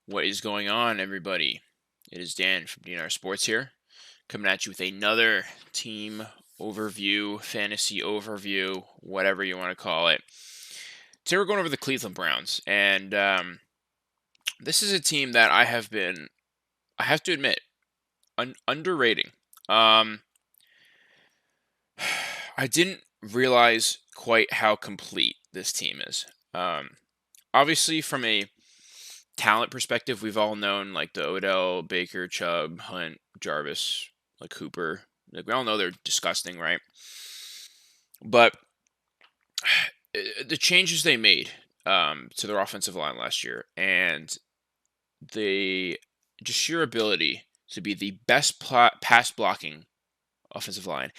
What is going on, everybody? It is Dan from DNR Sports here, coming at you with another team overview, fantasy overview, whatever you want to call it. Today we're going over the Cleveland Browns, and this is a team that I have to admit, underrating. Um, I didn't realize quite how complete this team is. Obviously, from a talent perspective, we've all known like the Odell, Baker, Chubb, Hunt, Jarvis, like Cooper. Like we all know they're disgusting, right? But the changes they made to their offensive line last year and the just sheer ability to be the best pass blocking offensive line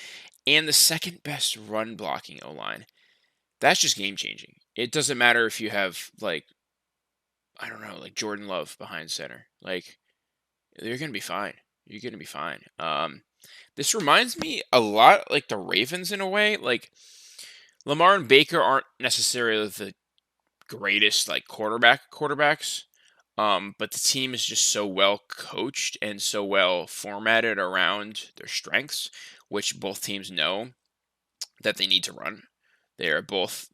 and the second best run blocking O line, that's just game changing. It doesn't matter if you have like I don't know, like Jordan Love behind center. Like you're gonna be fine. You're gonna be fine. This reminds me a lot like the Ravens in a way. Like Lamar and Baker aren't necessarily the greatest like quarterbacks. But the team is just so well coached and so well formatted around their strengths, which both teams know that they need to run. They're both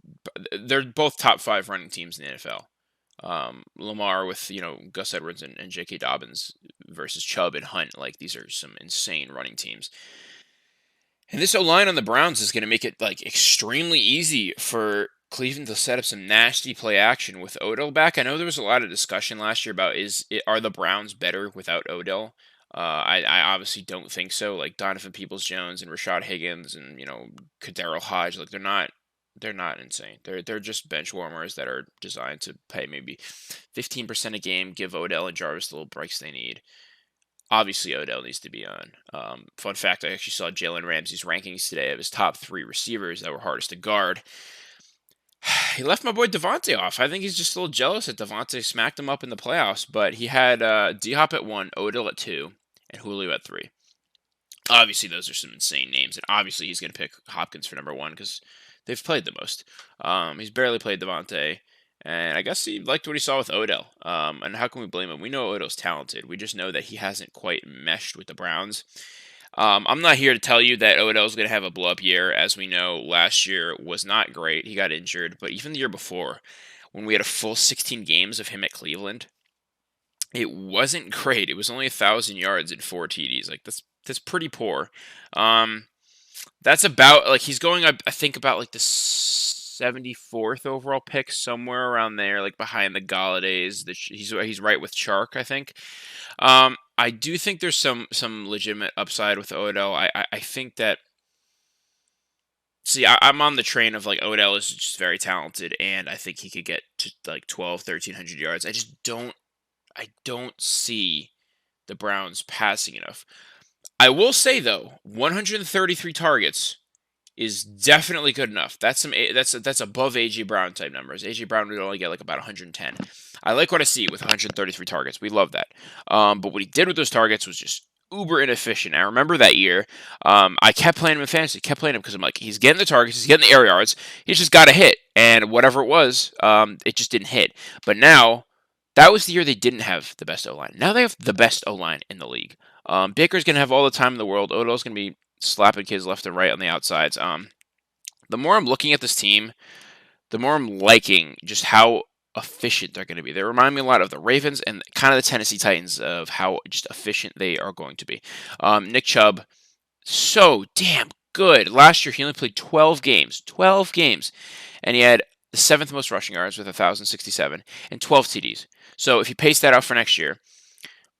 top five running teams in the NFL. Lamar with Gus Edwards and J.K. Dobbins versus Chubb and Hunt. Like these are some insane running teams. And this O line on the Browns is going to make it like extremely easy for Cleveland to set up some nasty play action with Odell back. I know there was a lot of discussion last year about are the Browns better without Odell? I obviously don't think so. Like Donovan Peoples-Jones and Rashad Higgins and Kadarius Hodge, like they're not insane. They're just bench warmers that are designed to pay maybe 15% a game, give Odell and Jarvis the little breaks they need. Obviously, Odell needs to be on. Fun fact, I actually saw Jalen Ramsey's rankings today of his top three receivers that were hardest to guard. He left my boy Devontae off. I think he's just a little jealous that Devontae smacked him up in the playoffs, but he had D-Hop at 1, Odell at 2, and Julio at 3. Obviously, those are some insane names, and obviously he's going to pick Hopkins for number 1 because they've played the most. He's barely played Devontae. And I guess he liked what he saw with Odell. And how can we blame him? We know Odell's talented. We just know that he hasn't quite meshed with the Browns. I'm not here to tell you that Odell's going to have a blow up year. As we know, last year was not great. He got injured. But even the year before, when we had a full 16 games of him at Cleveland, it wasn't great. It was only 1,000 yards and 4 TDs. Like, that's pretty poor. Um, that's about like he's going up. I think about like the 74th overall pick, somewhere around there, like behind the Galladays. He's right with Chark, I think. I do think there's some legitimate upside with Odell. I think that. See, I'm on the train of like Odell is just very talented, and I think he could get to like 12, 1,300 yards. I don't see the Browns passing enough. I will say though, 133 targets is definitely good enough. That's above AJ Brown type numbers. AJ Brown would only get like about 110. I like what I see with 133 targets. We love that. But what he did with those targets was just uber inefficient. I remember that year. I kept playing him in fantasy. Kept playing him because I'm like, he's getting the targets, he's getting the air yards. He's just got to hit, and whatever it was, it just didn't hit. But now. That was the year they didn't have the best O line. Now they have the best O line in the league. Baker's gonna have all the time in the world. Odell's gonna be slapping kids left and right on the outsides. The more I'm looking at this team, the more I'm liking just how efficient they're going to be. They remind me a lot of the Ravens and kind of the Tennessee Titans of how just efficient they are going to be. Nick Chubb, so damn good. Last year he only played 12 games, and he had the seventh most rushing yards with 1,067 and 12 TDs. So if you pace that out for next year,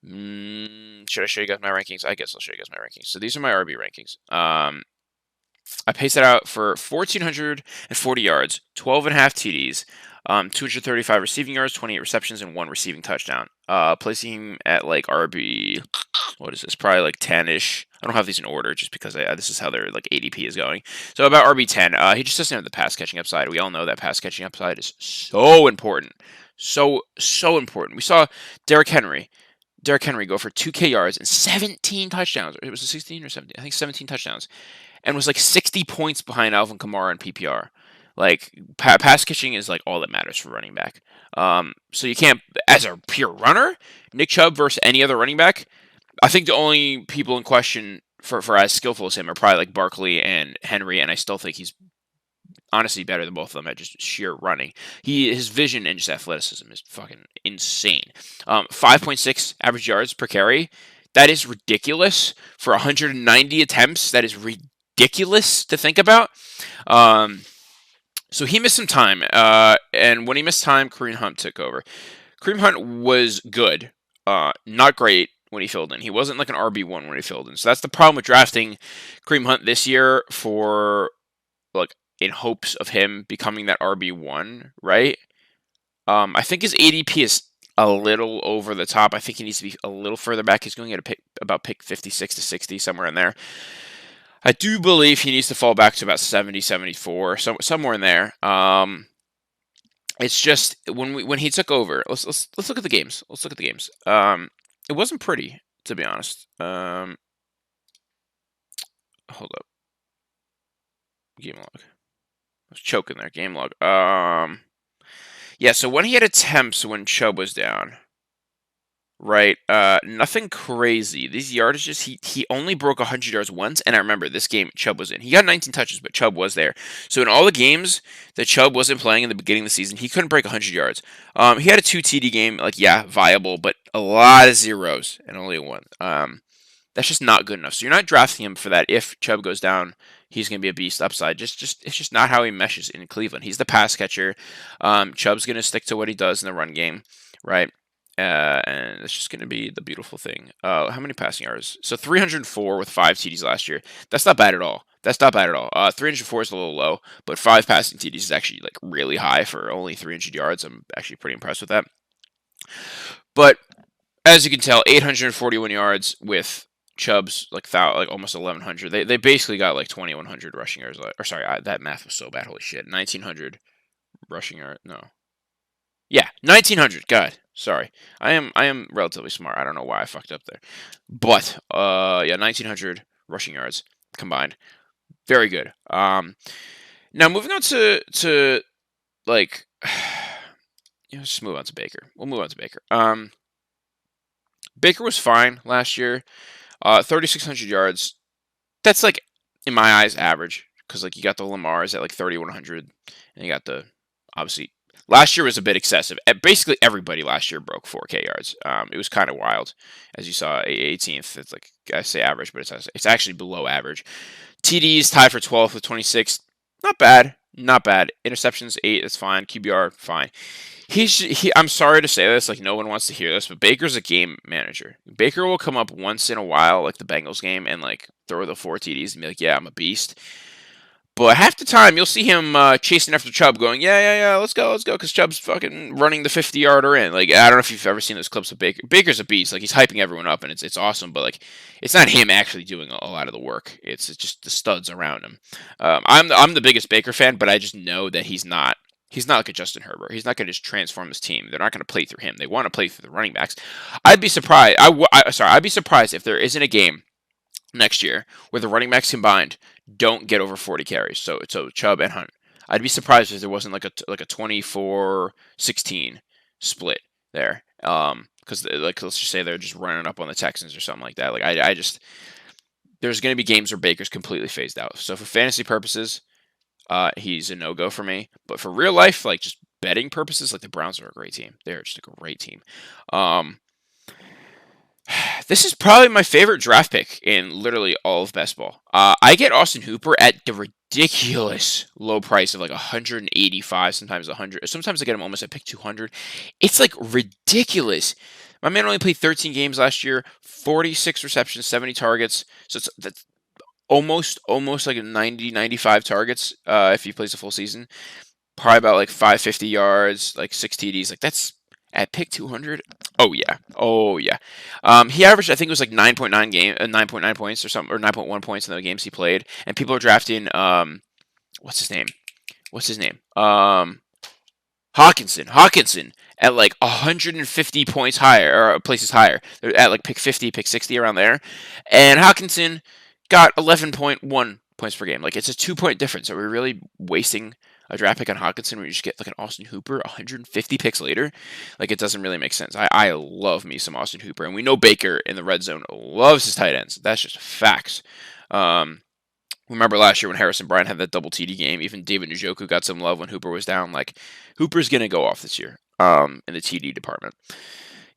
should I show you guys my rankings? I guess I'll show you guys my rankings. So these are my RB rankings. I paced that out for 1,440 yards, 12 and a half TDs, 235 receiving yards, 28 receptions, and 1 receiving touchdown. Placing him at like RB, what is this? Probably like 10-ish. I don't have these in order just because this is how their like ADP is going. So about RB 10. He just doesn't have the pass catching upside. We all know that pass catching upside is so important. So important. We saw Derrick Henry go for 2K yards and 17 touchdowns. It was a 16 or 17. I think 17 touchdowns. And was like 60 points behind Alvin Kamara in PPR. Like pass catching is like all that matters for running back. So you can't, as a pure runner, Nick Chubb versus any other running back. I think the only people in question for as skillful as him are probably like Barkley and Henry, and I still think he's honestly better than both of them at just sheer running. His vision and just athleticism is fucking insane. 5.6 average yards per carry. That is ridiculous for 190 attempts. That is ridiculous to think about. So he missed some time, and when he missed time, Kareem Hunt took over. Kareem Hunt was good, not great when he filled in. He wasn't like an RB1 when he filled in. So that's the problem with drafting Kareem Hunt this year for like in hopes of him becoming that RB1, right? I think his ADP is a little over the top. I think he needs to be a little further back. He's going to get about pick 56 to 60, somewhere in there. I do believe he needs to fall back to about 70, 74, somewhere in there. It's just when he took over. Let's look at the games. Let's look at the games. It wasn't pretty, to be honest. Hold up. Game log. I was choking there. Game log. Yeah. So when he had attempts when Chubb was down, right? Nothing crazy. These yardages, he only broke 100 yards once, and I remember this game Chubb was in. He got 19 touches, but Chubb was there. So in all the games that Chubb wasn't playing in the beginning of the season, he couldn't break 100 yards. He had a 2 TD game, like yeah, viable, but a lot of zeros and only one. That's just not good enough. So you're not drafting him for that. If Chubb goes down, he's going to be a beast upside. It's just not how he meshes in Cleveland. He's the pass catcher. Chubb's going to stick to what he does in the run game, right? And it's just going to be the beautiful thing. How many passing yards? So 304 with 5 TDs last year. That's not bad at all. 304 is a little low, but 5 passing TDs is actually like really high for only 300 yards. I'm actually pretty impressed with that. But as you can tell, 841 yards with Chubb's like almost 1,100. They basically got like 2,100 rushing yards. Or sorry, that math was so bad. Holy shit, 1,900 rushing yards. No, yeah, 1,900. God, sorry. I am relatively smart. I don't know why I fucked up there, but yeah, 1,900 rushing yards combined. Very good. Now moving on to like, just move on to Baker. We'll move on to Baker. Baker was fine last year. 3,600 yards. That's like, in my eyes, average. Because like you got the Lamars at like 3,100, and you got the obviously last year was a bit excessive. Basically everybody last year broke 4K yards. It was kind of wild, as you saw. 18th. It's like I say average, but it's actually below average. TDs tied for 12th with 26. Not bad. Not bad. Interceptions 8. That's fine. QBR fine. I'm sorry to say this, like no one wants to hear this, but Baker's a game manager. Baker will come up once in a while, like the Bengals game, and like throw the 4 TDs and be like, yeah, I'm a beast. But half the time, you'll see him chasing after Chubb, going, yeah, let's go, because Chubb's fucking running the 50-yarder in. Like, I don't know if you've ever seen those clips of Baker. Baker's a beast. Like, he's hyping everyone up, and it's awesome, but like, it's not him actually doing a lot of the work. It's just the studs around him. I'm the biggest Baker fan, but I just know that he's not like a Justin Herbert. He's not going to just transform his team. They're not going to play through him. They want to play through the running backs. I'd be surprised. I'd be surprised if there isn't a game next year where the running backs combined don't get over 40 carries. So Chubb and Hunt. I'd be surprised if there wasn't like a 24-16 split there. Because like let's just say they're just running up on the Texans or something like that. Like I just there's going to be games where Baker's completely phased out. So for fantasy purposes, he's a no-go for me. But for real life, like just betting purposes, like the Browns are a great team. They're just a great team. This is probably my favorite draft pick in literally all of best ball. I get Austin Hooper at the ridiculous low price of like 185, sometimes 100. Sometimes I get him almost at pick 200. It's like ridiculous. My man only played 13 games last year, 46 receptions, 70 targets. So that's almost like a 90, 95 targets if he plays a full season. Probably about like 550 yards, like 6 TDs. Like that's at pick 200. Oh yeah. He averaged, I think it was like 9.9 points or something, or 9.1 points in the games he played. And people are drafting what's his name? Hawkinson at like 150 points higher, or places higher. They're at like pick 50, pick 60, around there. And Hawkinson got 11.1 points per game. Like it's a 2-point difference. Are we really wasting a draft pick on Hockenson where you just get like an Austin Hooper 150 picks later. Like, it doesn't really make sense. I love me some Austin Hooper, and we know Baker in the red zone loves his tight ends. That's just facts. Remember last year when Harrison Bryant had that double TD game, even David Njoku got some love when Hooper was down. Like, Hooper's going to go off this year in the TD department.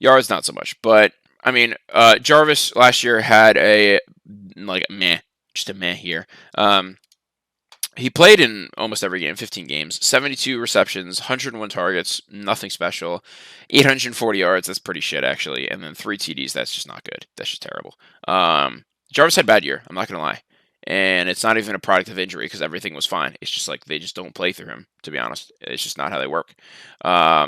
Yards, not so much. But, I mean, Jarvis last year had just a meh year. He played in almost every game, 15 games, 72 receptions, 101 targets, nothing special, 840 yards, that's pretty shit, actually, and then 3 TDs, that's just not good. That's just terrible. Jarvis had a bad year, I'm not going to lie. And it's not even a product of injury because everything was fine. It's just like they just don't play through him, to be honest. It's just not how they work. I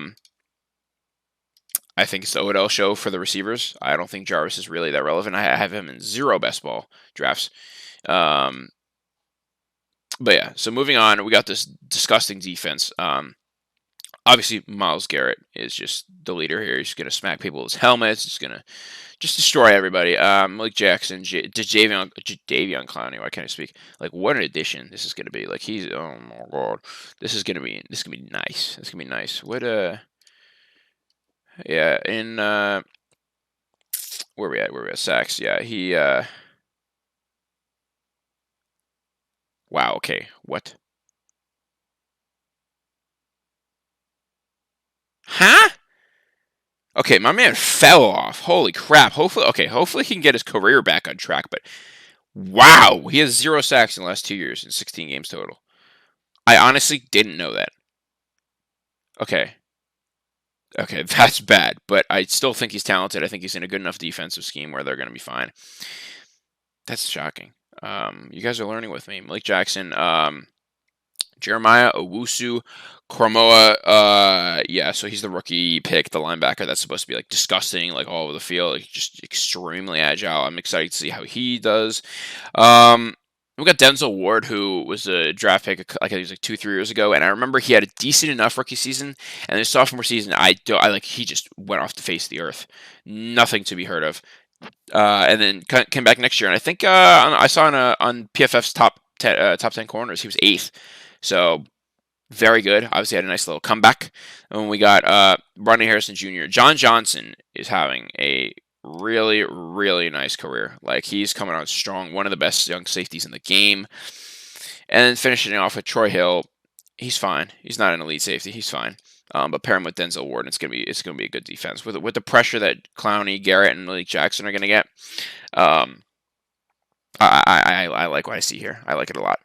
think it's the Odell show for the receivers. I don't think Jarvis is really that relevant. I have him in 0 best ball drafts. But yeah, so moving on, we got this disgusting defense. Obviously, Myles Garrett is just the leader here. He's going to smack people with his helmets. He's going to just destroy everybody. Malik Jackson, Jadeveon Clowney. Why can't I speak? Like, what an addition this is going to be. Like, oh my god, this is going to be nice. This is going to be nice. Yeah, in where we at? Sacks. Yeah, he. Wow. Okay. What? Huh? Okay, my man fell off. Holy crap. Hopefully he can get his career back on track, but wow, he has 0 sacks in the last 2 years in 16 games total. I honestly didn't know that. Okay, that's bad, but I still think he's talented. I think he's in a good enough defensive scheme where they're going to be fine. That's shocking. You guys are learning with me. Malik Jackson, Jeremiah Owusu Kromoa, yeah, so he's the rookie pick, the linebacker that's supposed to be like disgusting, like all over the field, like, just extremely agile. I'm excited to see how he does. We got Denzel Ward, who was a draft pick like he was like 2-3 years ago, and I remember he had a decent enough rookie season, and his sophomore season, he just went off the face of the earth, nothing to be heard of. And then came back next year, and I think I saw on PFF's top 10 corners, he was 8th. So very good. Obviously had a nice little comeback. And when we got Rodney Harrison Jr., John Johnson is having a really, really nice career. Like, he's coming on strong, one of the best young safeties in the game. And then finishing off with Troy Hill, he's fine. He's not an elite safety. He's fine. But pair him with Denzel Ward, it's gonna be a good defense with the pressure that Clowney, Garrett, and Malik Jackson are gonna get. I like what I see here. I like it a lot.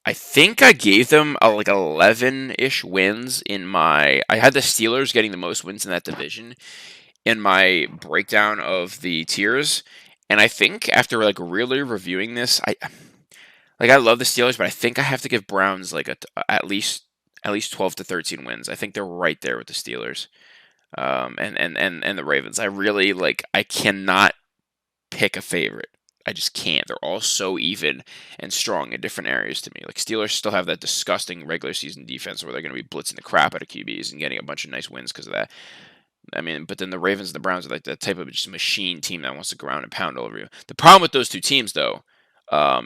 I think I gave them like 11-ish wins in my. I had the Steelers getting the most wins in that division in my breakdown of the tiers, and I think after like really reviewing this, I love the Steelers, but I think I have to give Browns like at least 12 to 13 wins. I think they're right there with the Steelers, and the Ravens. I really I cannot pick a favorite. I just can't. They're all so even and strong in different areas to me. Like, Steelers still have that disgusting regular season defense where they're going to be blitzing the crap out of QBs and getting a bunch of nice wins because of that. I mean, but then the Ravens and the Browns are like that type of just machine team that wants to go around and pound all over you. The problem with those two teams, though,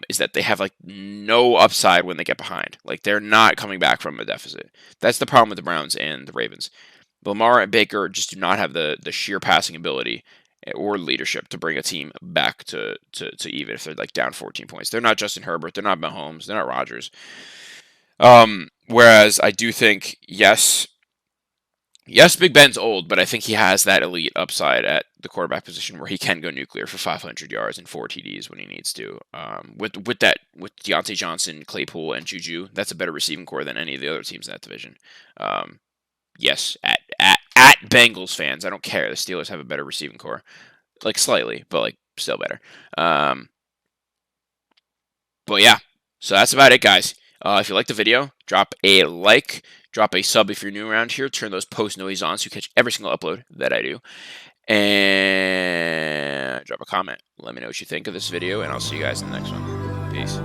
is that they have like no upside when they get behind. Like, they're not coming back from a deficit. That's the problem with the Browns and the Ravens. Lamar and Baker just do not have the sheer passing ability or leadership to bring a team back to even if they're like down 14 points. They're not Justin Herbert. They're not Mahomes. They're not Rodgers. Whereas I do think, yes, Big Ben's old, but I think he has that elite upside at the quarterback position where he can go nuclear for 500 yards and 4 TDs when he needs to. With Deontay Johnson, Claypool, and Juju, that's a better receiving core than any of the other teams in that division. Yes, at Bengals fans, I don't care. The Steelers have a better receiving core, like slightly, but like still better. But yeah, so that's about it, guys. If you like the video, drop a like, drop a sub if you're new around here. Turn those post notifications on so you catch every single upload that I do, and drop a comment. Let me know what you think of this video, and I'll see you guys in the next one. Peace.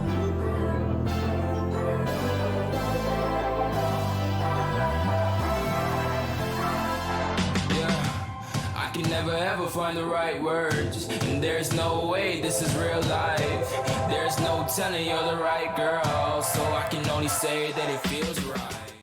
I can never never ever find the right words. And there's no way this is real life. There's no telling you're the right girl, so I can only say that it feels right.